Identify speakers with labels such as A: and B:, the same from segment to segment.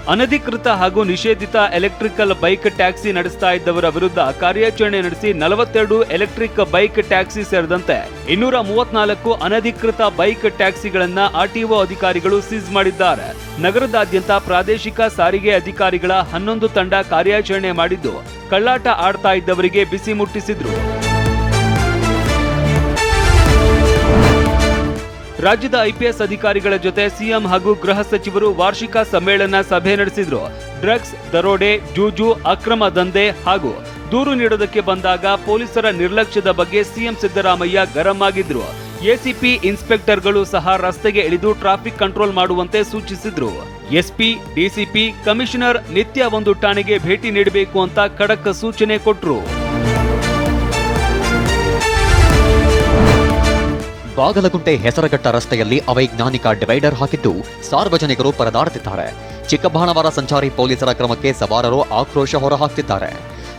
A: ಅನಧಿಕೃತ ಹಾಗೂ ನಿಷೇಧಿತ ಎಲೆಕ್ಟ್ರಿಕಲ್ ಬೈಕ್ ಟ್ಯಾಕ್ಸಿ ನಡೆಸ್ತಾ ಇದ್ದವರ ವಿರುದ್ಧ ಕಾರ್ಯಾಚರಣೆ ನಡೆಸಿ 42 ಎಲೆಕ್ಟ್ರಿಕ್ ಬೈಕ್ ಟ್ಯಾಕ್ಸಿ ಸೇರಿದಂತೆ 234 ಅನಧಿಕೃತ ಬೈಕ್ ಟ್ಯಾಕ್ಸಿಗಳನ್ನ ಆರ್ಟಿಒ ಅಧಿಕಾರಿಗಳು ಸೀಸ್ ಮಾಡಿದ್ದಾರೆ. ನಗರದಾದ್ಯಂತ ಪ್ರಾದೇಶಿಕ ಸಾರಿಗೆ ಅಧಿಕಾರಿಗಳ 11 ತಂಡ ಕಾರ್ಯಾಚರಣೆ ಮಾಡಿದ್ದು ಕಳ್ಳಾಟ ಆಡ್ತಾ ಇದ್ದವರಿಗೆ ಬಿಸಿ ಮುಟ್ಟಿಸಿದ್ರು. ರಾಜ್ಯದ ಐಪಿಎಸ್ ಅಧಿಕಾರಿಗಳ ಜೊತೆ ಸಿಎಂ ಹಾಗೂ ಗೃಹ ಸಚಿವರು ವಾರ್ಷಿಕ ಸಮ್ಮೇಳನ ಸಭೆ ನಡೆಸಿದ್ರು. ಡ್ರಗ್ಸ್, ದರೋಡೆ, ಜೂಜು, ಅಕ್ರಮ ದಂಧೆ ಹಾಗೂ ದೂರು ನೀಡೋದಕ್ಕೆ ಬಂದಾಗ ಪೊಲೀಸರ ನಿರ್ಲಕ್ಷ್ಯದ ಬಗ್ಗೆ ಸಿಎಂ ಸಿದ್ದರಾಮಯ್ಯ ಗರಂ ಆಗಿದ್ರು. ಎಸಿಪಿ, ಇನ್ಸ್ಪೆಕ್ಟರ್ಗಳು ಸಹ ರಸ್ತೆಗೆ ಇಳಿದು ಟ್ರಾಫಿಕ್ ಕಂಟ್ರೋಲ್ ಮಾಡುವಂತೆ ಸೂಚಿಸಿದ್ರು. ಎಸ್ಪಿ, ಡಿಸಿಪಿ, ಕಮಿಷನರ್ ನಿತ್ಯ ಒಂದು ಠಾಣೆಗೆ ಭೇಟಿ ನೀಡಬೇಕು ಅಂತ ಖಡಕ್ ಸೂಚನೆ ಕೊಟ್ರು.
B: ಬಾಗಲಗುಂಟೆ ಹೆಸರಘಟ್ಟ ರಸ್ತೆಯಲ್ಲಿ ಅವೈಜ್ಞಾನಿಕ ಡಿವೈಡರ್ ಹಾಕಿದ್ದು ಸಾರ್ವಜನಿಕರು ಪರದಾಡುತ್ತಿದ್ದಾರೆ. ಚಿಕ್ಕಬಾಣವರ ಸಂಚಾರಿ ಪೊಲೀಸರ ಕ್ರಮಕ್ಕೆ ಸವಾರರು ಆಕ್ರೋಶ ಹೊರಹಾಕ್ತಿದ್ದಾರೆ.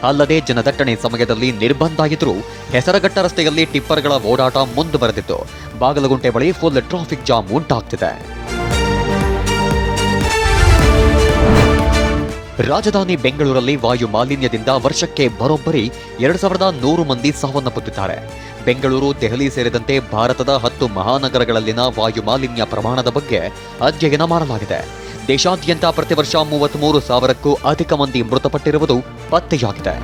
B: ಅಲ್ಲದೆ ಜನದಟ್ಟಣೆ ಸಮಯದಲ್ಲಿ ನಿರ್ಬಂಧ ಇದ್ರೂ ಹೆಸರಘಟ್ಟ ರಸ್ತೆಯಲ್ಲಿ ಟಿಪ್ಪರ್ಗಳ ಓಡಾಟ ಮುಂದುವರೆದಿದ್ದು ಬಾಗಲಗುಂಟೆ ಬಳಿ ಫುಲ್ ಟ್ರಾಫಿಕ್ ಜಾಮ್ ಉಂಟಾಗ್ತಿದೆ. ರಾಜಧಾನಿ ಬೆಂಗಳೂರಲ್ಲಿ ವಾಯು ಮಾಲಿನ್ಯದಿಂದ ವರ್ಷಕ್ಕೆ ಬರೋಬ್ಬರಿ 2100 ಮಂದಿ ಸಾವನ್ನಪ್ಪುತ್ತಿದ್ದಾರೆ. ಬೆಂಗಳೂರು, ದೆಹಲಿ ಸೇರಿದಂತೆ ಭಾರತದ 10 ಮಹಾನಗರಗಳಲ್ಲಿನ ವಾಯು ಮಾಲಿನ್ಯ ಪ್ರಮಾಣದ ಬಗ್ಗೆ ಅಧ್ಯಯನ ಮಾಡಲಾಗಿದೆ. ದೇಶಾದ್ಯಂತ ಪ್ರತಿ ವರ್ಷ 33,000ಕ್ಕೂ ಅಧಿಕ ಮಂದಿ ಮೃತಪಟ್ಟಿರುವುದು ಪತ್ತೆಯಾಗಿದೆ.